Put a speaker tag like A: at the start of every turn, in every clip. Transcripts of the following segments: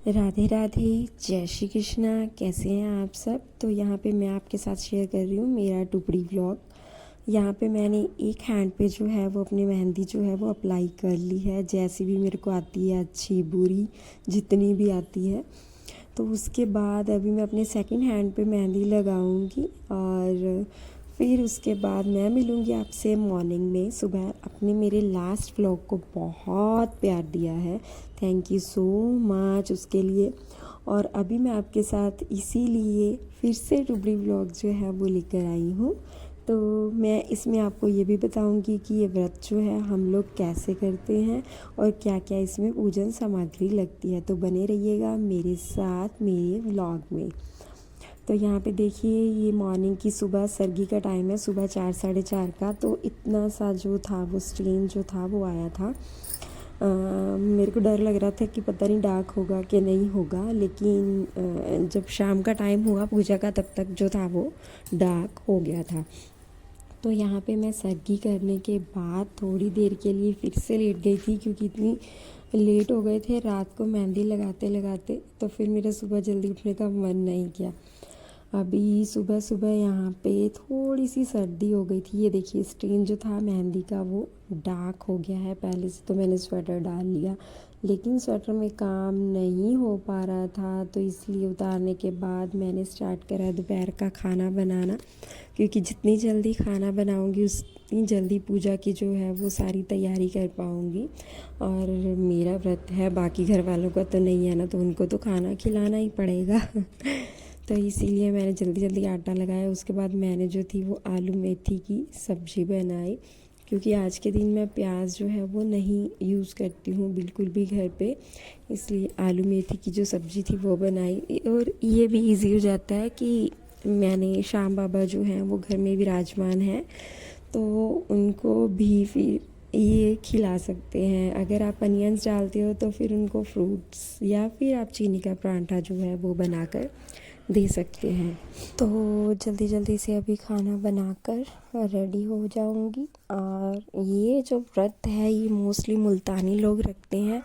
A: राधे राधे, जय श्री कृष्णा। कैसे हैं आप सब। तो यहाँ पे मैं आपके साथ शेयर कर रही हूँ मेरा टुकड़ी व्लॉग। यहाँ पे मैंने एक हैंड पे जो है वो अपनी मेहंदी जो है वो अप्लाई कर ली है, जैसी भी मेरे को आती है, अच्छी बुरी जितनी भी आती है। तो उसके बाद अभी मैं अपने सेकंड हैंड पे मेहंदी लगाऊंगी और फिर उसके बाद मैं मिलूँगी आपसे मॉर्निंग में सुबह। आपने मेरे लास्ट व्लॉग को बहुत प्यार दिया है, थैंक यू सो मच उसके लिए। और अभी मैं आपके साथ इसीलिए फिर से टुकड़ी व्लॉग जो है वो लेकर आई हूँ। तो मैं इसमें आपको ये भी बताऊंगी कि ये व्रत जो है हम लोग कैसे करते हैं और क्या क्या इसमें पूजन सामग्री लगती है। तो बने रहिएगा मेरे साथ मेरे व्लॉग में। तो यहाँ पे देखिए ये मॉर्निंग की सुबह सर्गी का टाइम है, सुबह 4 साढ़े 4 का। तो इतना सा जो था वो स्ट्रेन जो था वो आया था। मेरे को डर लग रहा था कि पता नहीं डार्क होगा कि नहीं होगा, लेकिन जब शाम का टाइम हुआ पूजा का तब तक जो था वो डार्क हो गया था। तो यहाँ पे मैं सर्गी करने के बाद थोड़ी देर के लिए फिर से लेट गई थी, क्योंकि इतनी लेट हो गए थे रात को मेहंदी लगाते लगाते। तो फिर मेरा सुबह जल्दी उठने का मन नहीं किया। अभी सुबह सुबह यहाँ पे थोड़ी सी सर्दी हो गई थी। ये देखिए स्टेन जो था मेहंदी का वो डार्क हो गया है। पहले से तो मैंने स्वेटर डाल लिया, लेकिन स्वेटर में काम नहीं हो पा रहा था, तो इसलिए उतारने के बाद मैंने स्टार्ट करा दोपहर का खाना बनाना। क्योंकि जितनी जल्दी खाना बनाऊंगी उतनी जल्दी पूजा की जो है वो सारी तैयारी कर पाऊंगी। और मेरा व्रत है, बाकी घर वालों का तो नहीं है ना, तो उनको तो खाना खिलाना ही पड़ेगा। तो इसीलिए मैंने जल्दी जल्दी आटा लगाया। उसके बाद मैंने जो थी वो आलू मेथी की सब्ज़ी बनाई, क्योंकि आज के दिन मैं प्याज जो है वो नहीं यूज़ करती हूँ बिल्कुल भी घर पे। इसलिए आलू मेथी की जो सब्ज़ी थी वो बनाई। और ये भी इजी हो जाता है कि मैंने श्याम बाबा जो हैं वो घर में विराजमान हैं, तो उनको भी फिर ये खिला सकते हैं। अगर आप अनियंस डालते हो तो फिर उनको फ्रूट्स या फिर आप चीनी का परांठा जो है वो बनाकर दे सकते हैं। तो जल्दी जल्दी से अभी खाना बनाकर रेडी हो जाऊंगी। और ये जो व्रत है ये मोस्टली मुल्तानी लोग रखते हैं,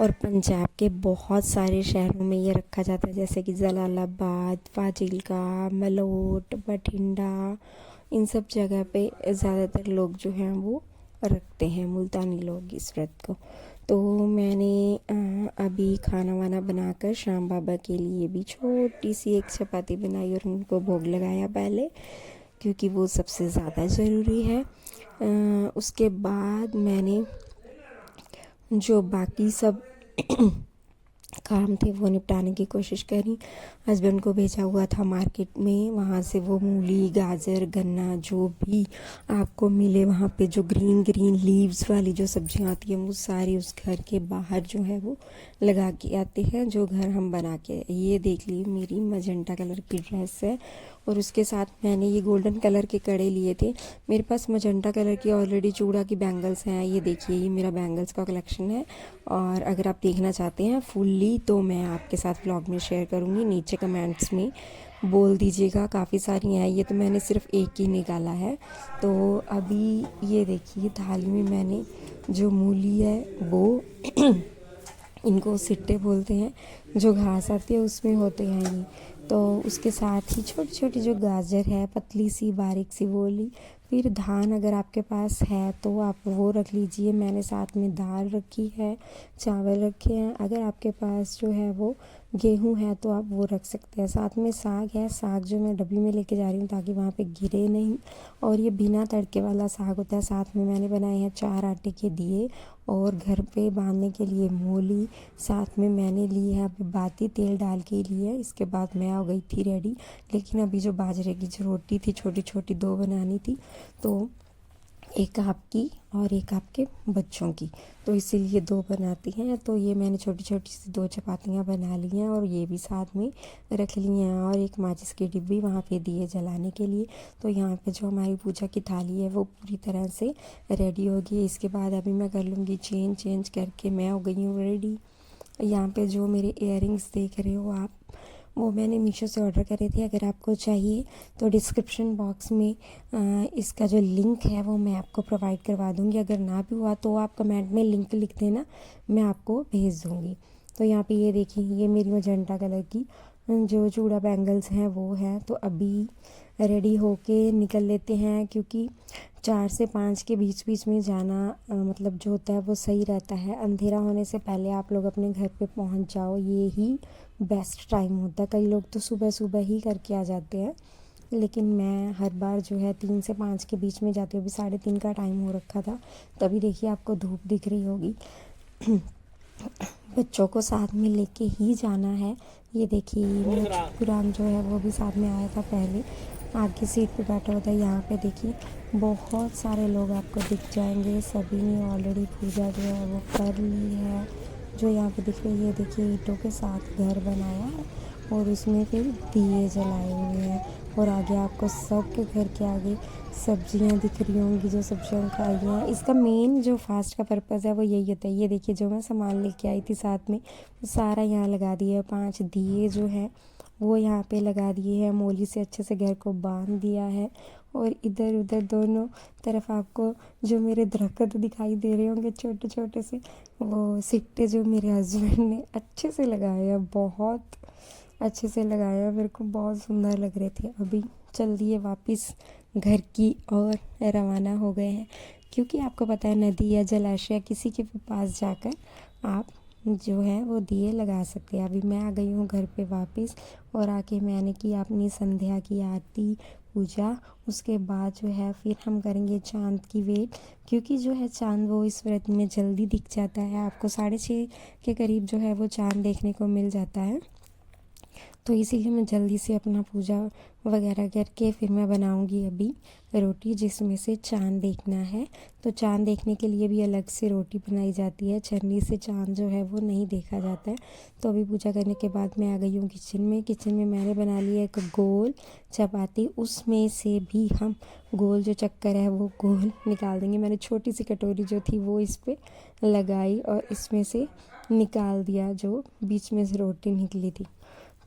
A: और पंजाब के बहुत सारे शहरों में ये रखा जाता है, जैसे कि जलालाबाद, फाजिल्का, मलोट, बठिंडा, इन सब जगह पे ज़्यादातर लोग जो हैं वो रखते हैं, मुल्तानी लोग, इस व्रत को। तो मैंने अभी खाना वाना बनाकर श्याम बाबा के लिए भी छोटी सी एक चपाती बनाई और उनको भोग लगाया पहले, क्योंकि वो सबसे ज़्यादा ज़रूरी है। उसके बाद मैंने जो बाकी सब काम थे वो निपटाने की कोशिश करी। हस्बैंड को भेजा हुआ था मार्केट में, वहाँ से वो मूली, गाजर, गन्ना जो भी आपको मिले वहाँ पे, जो ग्रीन ग्रीन लीव्स वाली जो सब्जियाँ आती हैं वो सारी उस घर के बाहर जो है वो लगा के आते हैं, जो घर हम बना के। ये देख ली मेरी मजेंटा कलर की ड्रेस है, और उसके साथ मैंने ये गोल्डन कलर के कड़े लिए थे। मेरे पास मजेंटा कलर की ऑलरेडी चूड़ा की बैंगल्स हैं। ये देखिए ये मेरा बैंगल्स का कलेक्शन है, और अगर आप देखना चाहते हैं फुल्ली तो मैं आपके साथ ब्लॉग में शेयर करूँगी, नीचे कमेंट्स में बोल दीजिएगा। काफ़ी सारी हैं, ये तो मैंने सिर्फ एक ही निकाला है। तो अभी ये देखिए थाली में मैंने जो मूली है वो इनको सिट्टे बोलते हैं, जो घास आती है उसमें होते हैं ये। तो उसके साथ ही छोटी छोटी जो गाजर है पतली सी बारीक सी वो ली। फिर धान अगर आपके पास है तो आप वो रख लीजिए। मैंने साथ में दाल रखी है, चावल रखे हैं। अगर आपके पास जो है वो गेहूं है तो आप वो रख सकते हैं। साथ में साग है, साग जो मैं डब्बी में लेके जा रही हूँ ताकि वहाँ पे गिरे नहीं, और ये बिना तड़के वाला साग होता है। साथ में मैंने बनाए हैं 4 आटे के दिए, और घर पे बांधने के लिए मूली। साथ में मैंने ली है अभी बाती तेल डाल के लिए। इसके बाद मैं हो गई थी रेडी। लेकिन अभी जो बाजरे की जो रोटी थी छोटी छोटी 2 बनानी थी, तो एक आपकी और एक आपके बच्चों की, तो इसीलिए 2 बनाती हैं। तो ये मैंने छोटी छोटी सी 2 चपातियाँ बना ली हैं, और ये भी साथ में रख ली हैं, और एक माचिस की डिब्बी वहाँ पे दिए जलाने के लिए। तो यहाँ पे जो हमारी पूजा की थाली है वो पूरी तरह से रेडी होगी। इसके बाद अभी मैं कर लूँगी चेंज करके मैं हो गई हूँ रेडी। यहाँ पे जो मेरे इयररिंग्स देख रहे हो आप, वो मैंने मीशो से ऑर्डर करे थे। अगर आपको चाहिए तो डिस्क्रिप्शन बॉक्स में इसका जो लिंक है वो मैं आपको प्रोवाइड करवा दूँगी। अगर ना भी हुआ तो आप कमेंट में लिंक लिख देना, मैं आपको भेज दूँगी। तो यहाँ पे ये देखिए, ये मेरी मजेंटा कलर की जो चूड़ा बैंगल्स हैं वो हैं। तो अभी रेडी होके निकल लेते हैं, क्योंकि 4 से 5 के बीच बीच में जाना मतलब जो होता है वो सही रहता है। अंधेरा होने से पहले आप लोग अपने घर पे पहुंच जाओ, ये ही बेस्ट टाइम होता है। कई लोग तो सुबह सुबह ही करके आ जाते हैं, लेकिन मैं हर बार जो है 3 से 5 के बीच में जाती हूँ। अभी 3:30 का टाइम हो रखा था, तभी देखिए आपको धूप दिख रही होगी। बच्चों को साथ में लेके ही जाना है। ये देखिए मेरा कुरान जो है वो भी साथ में आया था, पहले आगे सीट पे बैठा होता है। यहाँ पे देखिए बहुत सारे लोग आपको दिख जाएंगे, सभी ने ऑलरेडी पूजा जो है वो कर ली है। जो यहाँ पे दिख रही है, देखिए ईंटों के साथ घर बनाया है और उसमें फिर दिए जलाए हुए हैं। और आगे आपको सबके घर के आगे सब्जियां दिख रही होंगी, जो सब्जियां खाई हैं। इसका मेन जो फास्ट का पर्पज़ है वो यही होता है। ये देखिए जो मैं सामान लेके आई थी साथ में, वो सारा यहाँ लगा दिया है। 5 दिए जो हैं वो यहाँ पे लगा दिए हैं, मोली से अच्छे से घर को बांध दिया है। और इधर उधर दोनों तरफ आपको जो मेरे दरख्त दिखाई दे रहे होंगे छोटे छोटे से, वो सिट्टे जो मेरे हस्बैंड ने अच्छे से लगाए हैं, बहुत अच्छे से लगाया, मेरे को बहुत सुंदर लग रहे थे। अभी चल दिए वापस घर की और रवाना हो गए हैं, क्योंकि आपको पता है नदी या जलाशय किसी के भी पास जाकर आप जो है वो दिए लगा सकते हैं। अभी मैं आ गई हूँ घर पे वापस, और आके मैंने की अपनी संध्या की आरती पूजा। उसके बाद जो है फिर हम करेंगे चांद की वेट, क्योंकि जो है चांद वो इस व्रत में जल्दी दिख जाता है। आपको 6:30 के करीब जो है वो चांद देखने को मिल जाता है। तो इसीलिए मैं जल्दी से अपना पूजा वगैरह करके फिर मैं बनाऊंगी अभी रोटी, जिसमें से चांद देखना है। तो चांद देखने के लिए भी अलग से रोटी बनाई जाती है, छन्नी से चांद जो है वो नहीं देखा जाता है। तो अभी पूजा करने के बाद मैं आ गई हूँ किचन में। किचन में मैंने बना लिया एक गोल चपाती, उसमें से भी हम गोल जो चक्कर है वो गोल निकाल देंगे। मैंने छोटी सी कटोरी जो थी वो इस पर लगाई और इसमें से निकाल दिया जो बीच में से रोटी निकली थी।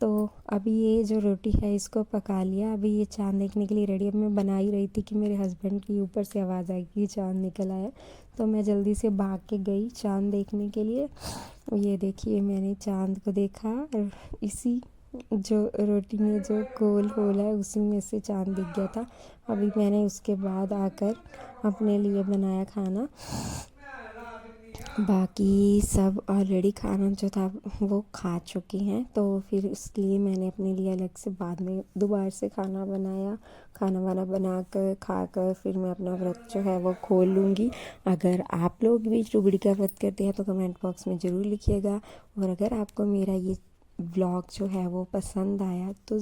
A: तो अभी ये जो रोटी है इसको पका लिया, अभी ये चाँद देखने के लिए रेडी। अब मैं बना ही रही थी कि मेरे हस्बैंड की ऊपर से आवाज़ आई कि चाँद निकल आया, तो मैं जल्दी से भाग के गई चाँद देखने के लिए। ये देखिए मैंने चाँद को देखा, और इसी जो रोटी में जो गोल होल है उसी में से चाँद दिख गया था। अभी मैंने उसके बाद आकर अपने लिए बनाया खाना। बाकी सब ऑलरेडी खाना जो था वो खा चुके हैं, तो फिर इसलिए मैंने अपने लिए अलग से बाद में दोबारा से खाना बनाया। खाना वाना बनाकर खाकर फिर मैं अपना व्रत जो है वो खोल लूँगी। अगर आप लोग भी चुगड़ी का व्रत करते हैं तो कमेंट बॉक्स में ज़रूर लिखिएगा। और अगर आपको मेरा ये व्लॉग जो है वो पसंद आया तो